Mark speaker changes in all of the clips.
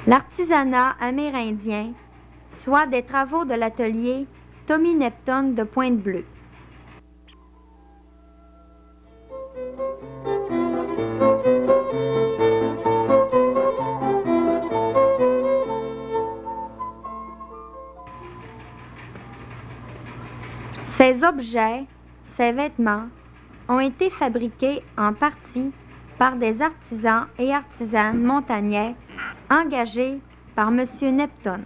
Speaker 1: L'artisanat amérindien, soit des travaux de l'atelier Tommy Neptune de Pointe-Bleue. Ces objets, ces vêtements, ont été fabriqués en partie par des artisans et artisanes montagnais engagés par M. Neptune.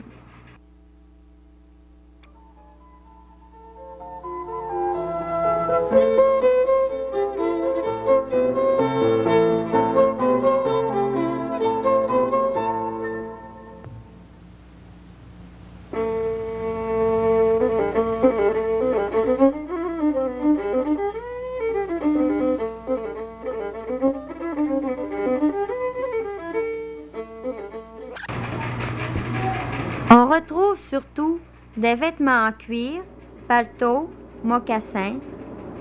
Speaker 1: On retrouve surtout des vêtements en cuir, paletots, mocassins,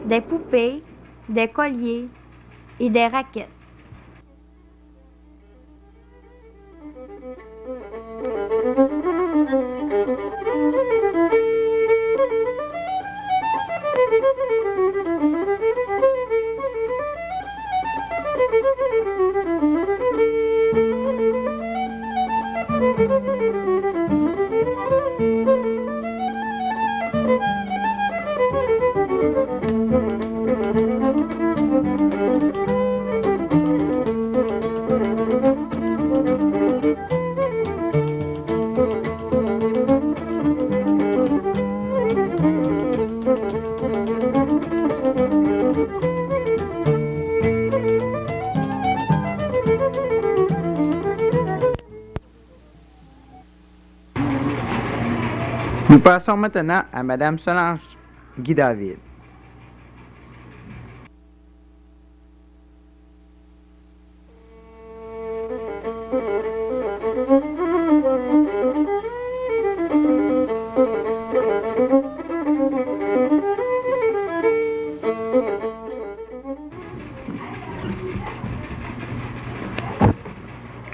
Speaker 1: des poupées, des colliers et des raquettes.
Speaker 2: Nous passons maintenant à Mme Solange Guy-David.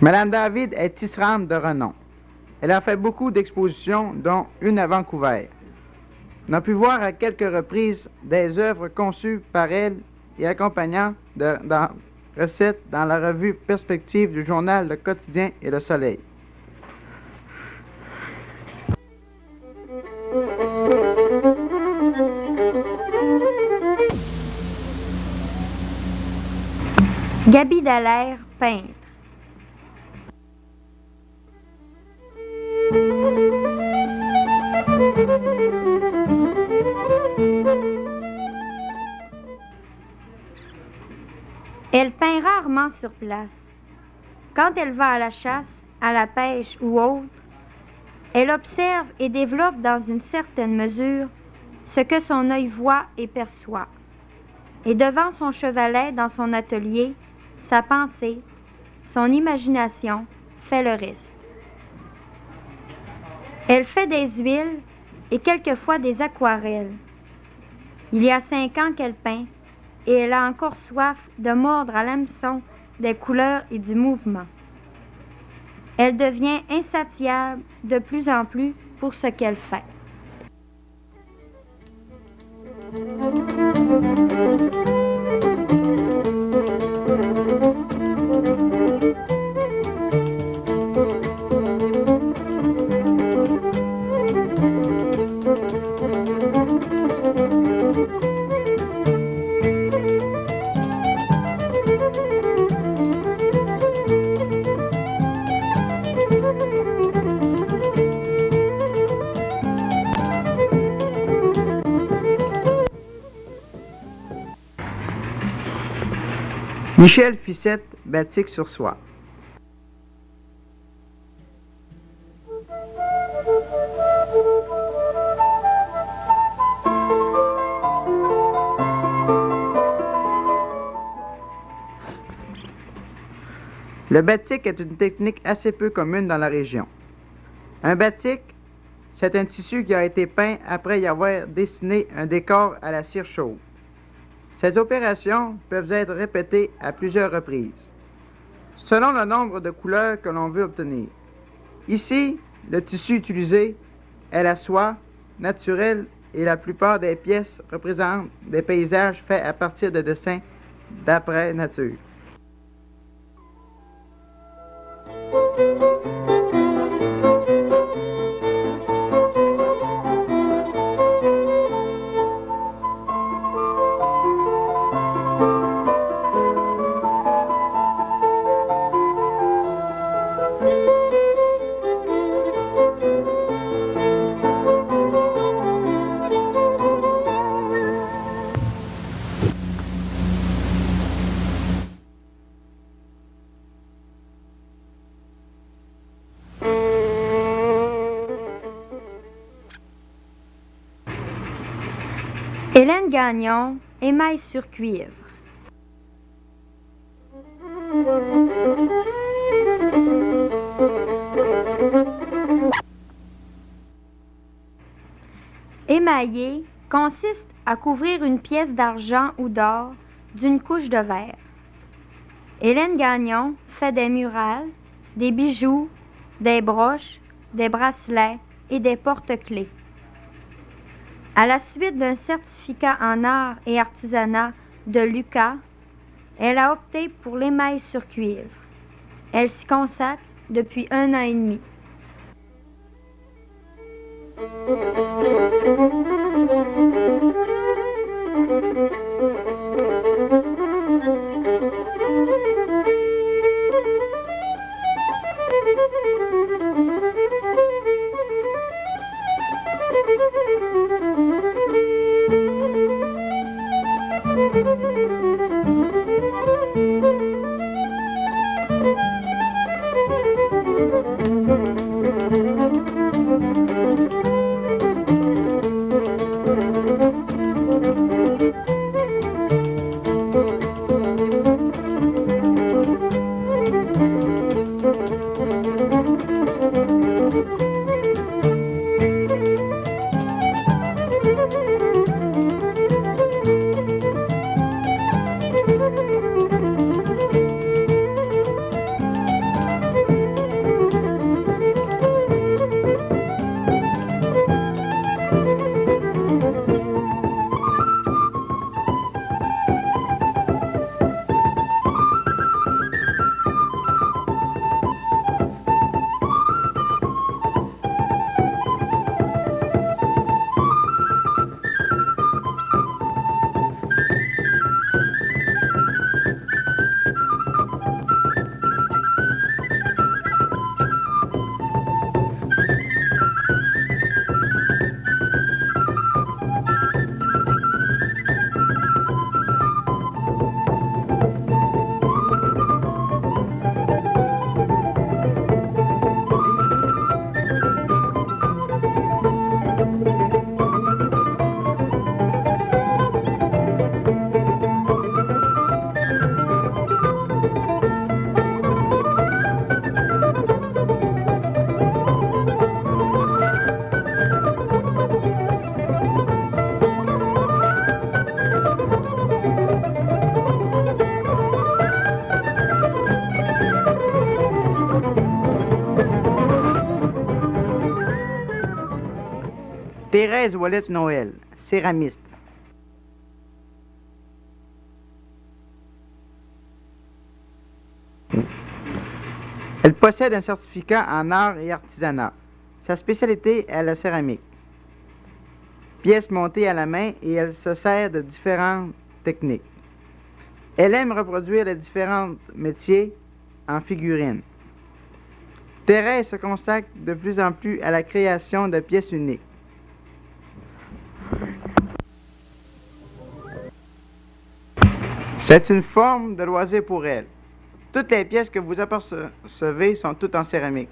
Speaker 2: Mme David est tisserande de renom. Elle a fait beaucoup d'expositions, dont une à Vancouver. On a pu voir à quelques reprises des œuvres conçues par elle et accompagnant de recettes dans la revue Perspective du journal Le Quotidien et Le Soleil.
Speaker 1: Gaby Dallaire, peintre. Elle peint rarement sur place. Quand elle va à la chasse, à la pêche ou autre, elle observe et développe dans une certaine mesure ce que son œil voit et perçoit. Et devant son chevalet dans son atelier, sa pensée, son imagination fait le reste. Elle fait des huiles et quelquefois des aquarelles. Il y a 5 ans qu'elle peint et elle a encore soif de mordre à l'hameçon des couleurs et du mouvement. Elle devient insatiable de plus en plus pour ce qu'elle fait.
Speaker 2: Michel Ficette, Batik sur soie. Le batik est une technique assez peu commune dans la région. Un batik, c'est un tissu qui a été peint après y avoir dessiné un décor à la cire chaude. Ces opérations peuvent être répétées à plusieurs reprises, selon le nombre de couleurs que l'on veut obtenir. Ici, le tissu utilisé est la soie naturelle et la plupart des pièces représentent des paysages faits à partir de dessins d'après nature.
Speaker 1: Hélène Gagnon, émail sur cuivre. Émailler consiste à couvrir une pièce d'argent ou d'or d'une couche de verre. Hélène Gagnon fait des murales, des bijoux, des broches, des bracelets et des porte-clés. À la suite d'un certificat en art et artisanat de l'UQAM, elle a opté pour l'émail sur cuivre. Elle s'y consacre depuis 1 an et demi.
Speaker 2: Thérèse Ouellette-Noël, céramiste. Elle possède un certificat en art et artisanat. Sa spécialité est la céramique. Pièces montées à la main et elle se sert de différentes techniques. Elle aime reproduire les différents métiers en figurines. Thérèse se consacre de plus en plus à la création de pièces uniques. C'est une forme de loisir pour elle. Toutes les pièces que vous apercevez sont toutes en céramique.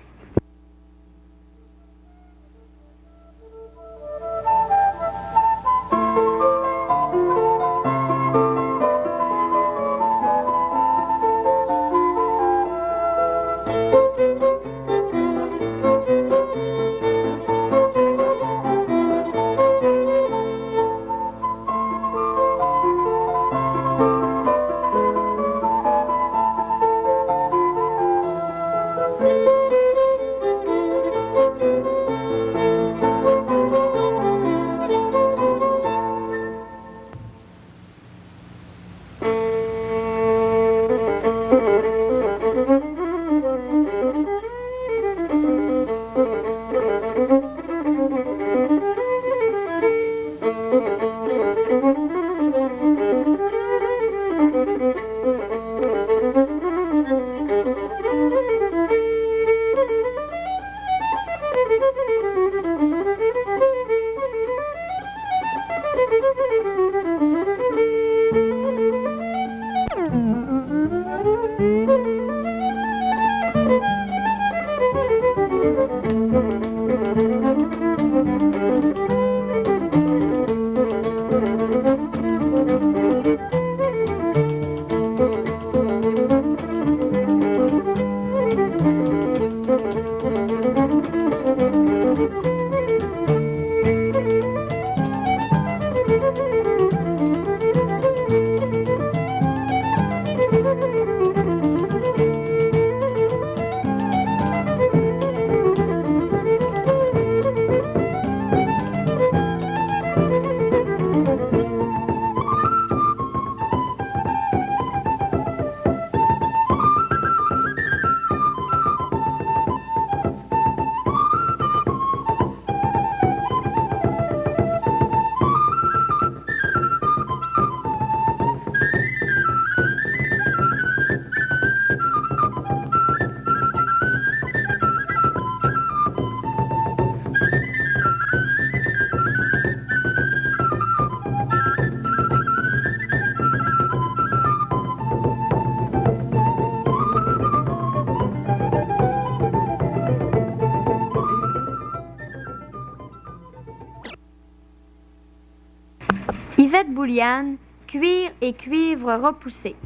Speaker 1: bouliane, cuir et cuivre repoussé.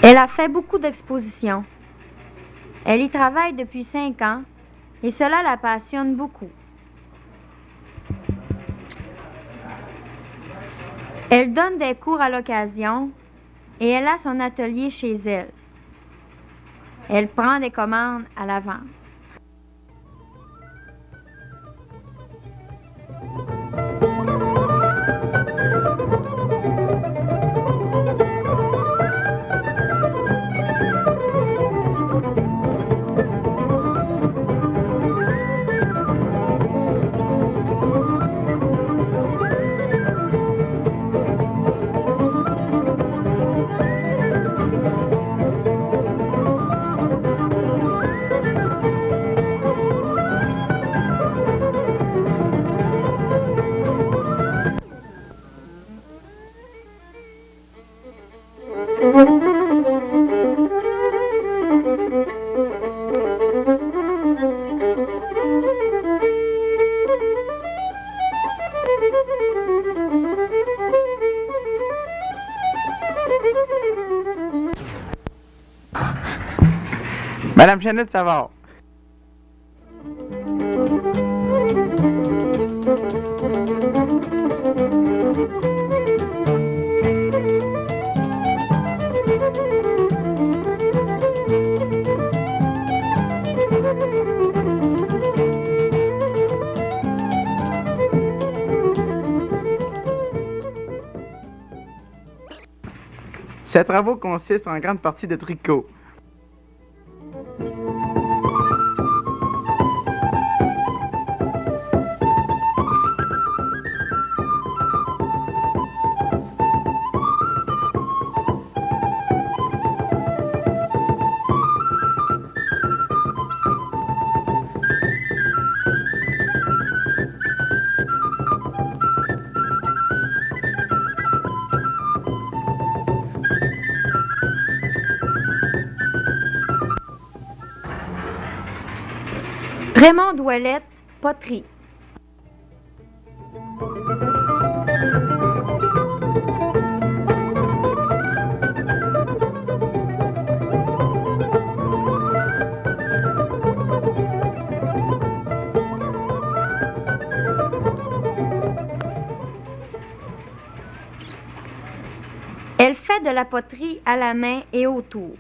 Speaker 1: Elle a fait beaucoup d'expositions. Elle y travaille depuis 5 ans et cela la passionne beaucoup. Elle donne des cours à l'occasion et elle a son atelier chez elle. Elle prend des commandes à l'avance.
Speaker 2: Madame Jeannette Savard. Ces travaux consistent en grande partie de tricot.
Speaker 1: Raymond Ouellette, poterie. Elle fait de la poterie à la main et autour.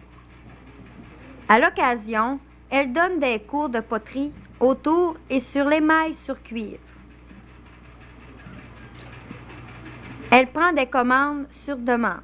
Speaker 1: À l'occasion, elle donne des cours de poterie autour et sur l'émail sur cuivre. Elle prend des commandes sur demande.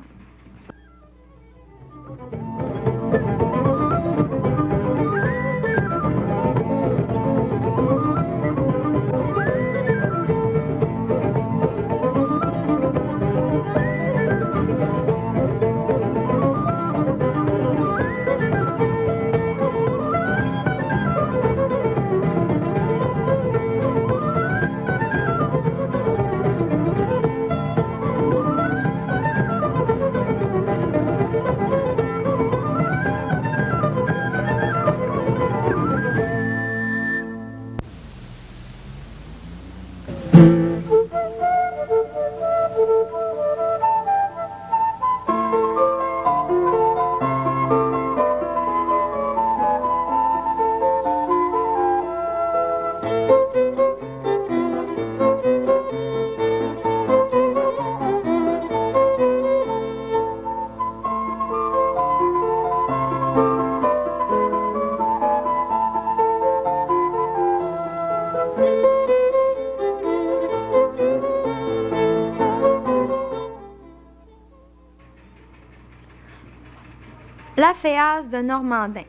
Speaker 1: La Féace de Normandin.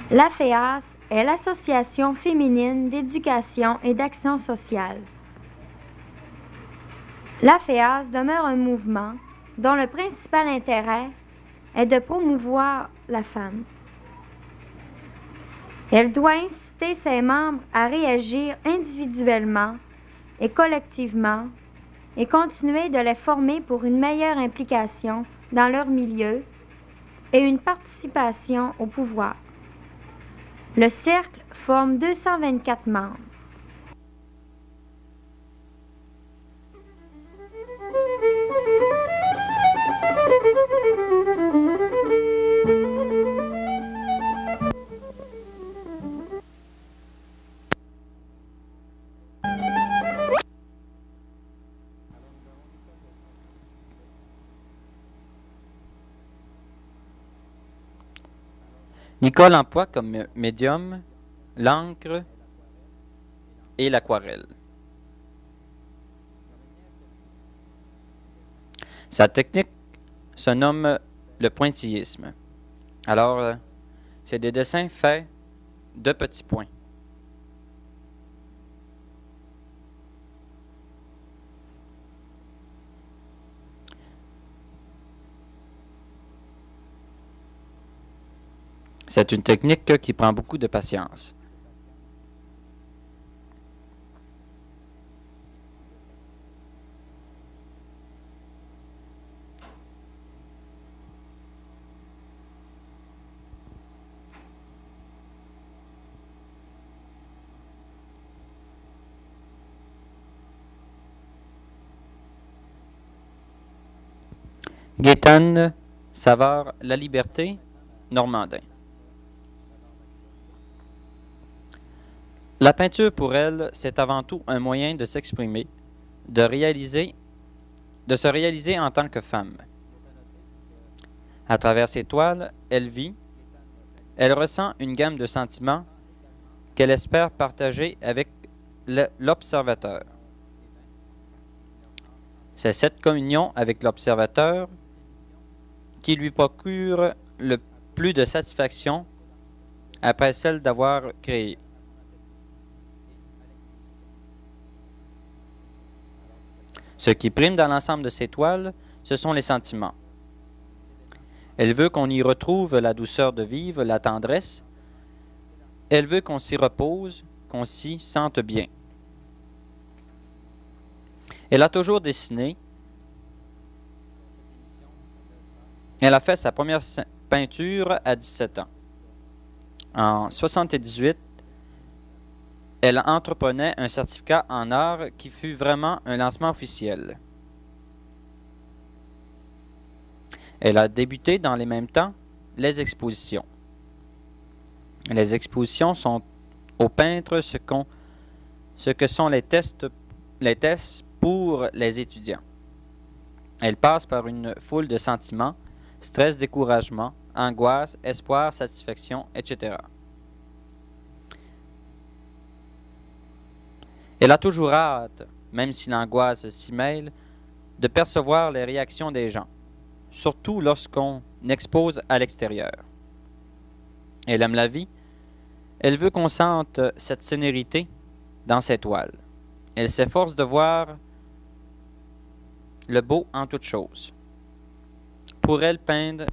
Speaker 1: La FEAS est l'Association féminine d'éducation et d'action sociale. La FEAS demeure un mouvement dont le principal intérêt est de promouvoir la femme. Elle doit inciter ses membres à réagir individuellement et collectivement et continuer de les former pour une meilleure implication dans leur milieu et une participation au pouvoir. Le cercle forme 224 membres.
Speaker 3: Nicole emploie comme médium l'encre et l'aquarelle. Sa technique se nomme le pointillisme. Alors, c'est des dessins faits de petits points. C'est une technique qui prend beaucoup de patience. Gaétane Savard, La Liberté, Normandin. La peinture pour elle, c'est avant tout un moyen de s'exprimer, de se réaliser en tant que femme. À travers ses toiles, elle vit, elle ressent une gamme de sentiments qu'elle espère partager avec l'observateur. C'est cette communion avec l'observateur qui lui procure le plus de satisfaction après celle d'avoir créé. Ce qui prime dans l'ensemble de ses toiles, ce sont les sentiments. Elle veut qu'on y retrouve la douceur de vivre, la tendresse. Elle veut qu'on s'y repose, qu'on s'y sente bien. Elle a toujours dessiné. Elle a fait sa première peinture à 17 ans. En 1978, elle entreprenait un certificat en art qui fut vraiment un lancement officiel. Elle a débuté dans les mêmes temps les expositions. Les expositions sont aux peintres ce que sont les tests pour les étudiants. Elle passe par une foule de sentiments, stress, découragement, angoisse, espoir, satisfaction, etc. Elle a toujours hâte, même si l'angoisse s'y mêle, de percevoir les réactions des gens, surtout lorsqu'on expose à l'extérieur. Elle aime la vie. Elle veut qu'on sente cette sénérité dans ses toiles. Elle s'efforce de voir le beau en toute chose. Pour elle, peindre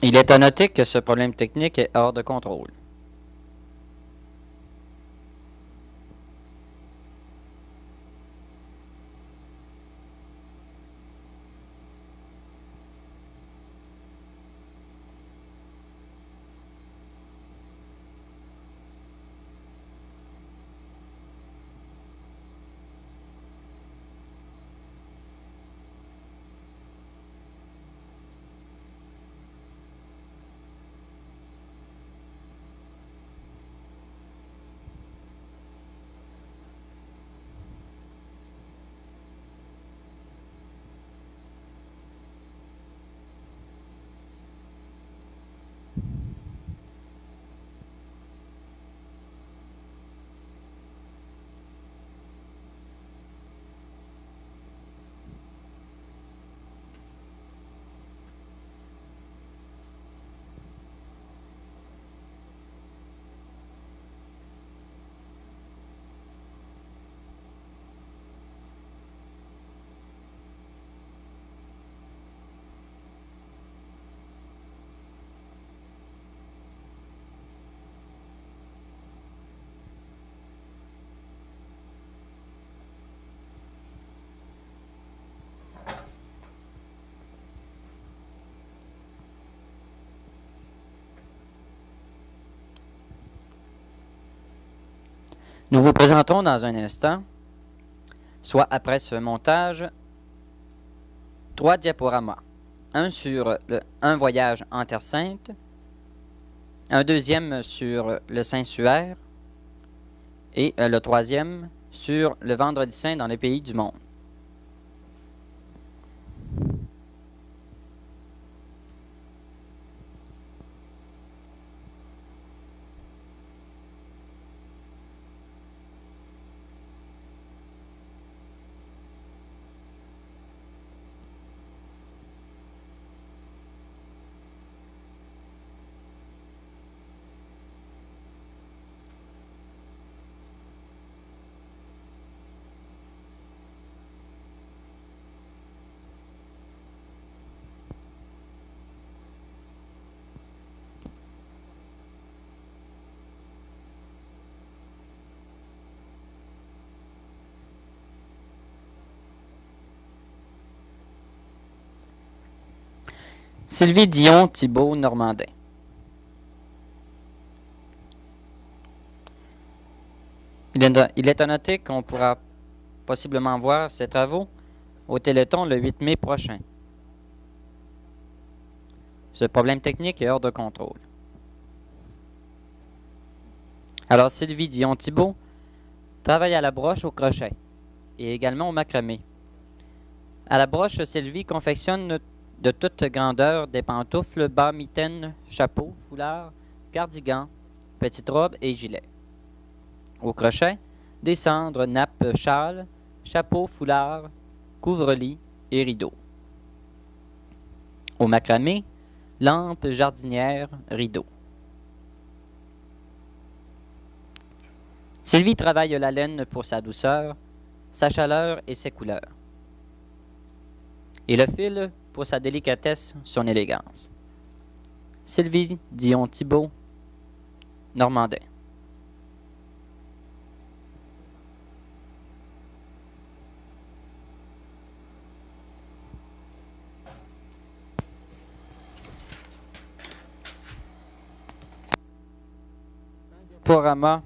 Speaker 3: Il est à noter que ce problème technique est hors de contrôle. Nous vous présentons dans un instant, soit après ce montage, 3 diaporamas. Un sur un voyage en Terre Sainte, un deuxième sur le Saint-Suaire et le troisième sur le Vendredi Saint dans les pays du monde. Sylvie Dion Thibault Normandin. Il est à noter qu'on pourra possiblement voir ses travaux au Téléthon le 8 mai prochain. Ce problème technique est hors de contrôle. Alors Sylvie Dion Thibault travaille à la broche au crochet et également au macramé. À la broche, Sylvie confectionne de toute grandeur des pantoufles, bas, mitaines, chapeaux, foulards, cardigans, petites robes et gilets. Au crochet, des cendres, nappes, châles, chapeaux, foulards, couvre-lits et rideaux. Au macramé, lampes, jardinières, rideaux. Sylvie travaille la laine pour sa douceur, sa chaleur et ses couleurs. Et le fil pour sa délicatesse, son élégance. Sylvie Dion Thibault, Normandin. Diaporama